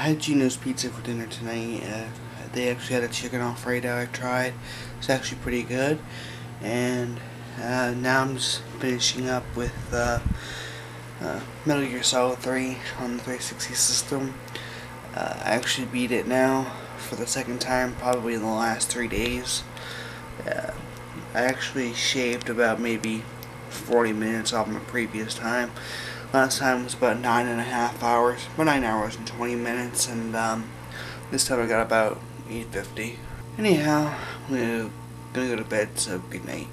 had Gino's pizza for dinner tonight. They actually had a chicken Alfredo I tried. It's actually pretty good. And now I'm just finishing up with Metal Gear Solid 3 on the 360 system. I actually beat it now for the second time, probably in the last 3 days. I actually shaved about maybe 40 minutes off my previous time. Last time was about 9.5 hours, about 9 hours and 20 minutes, and this time I got about 8:50. Anyhow, I'm gonna go to bed, so good night.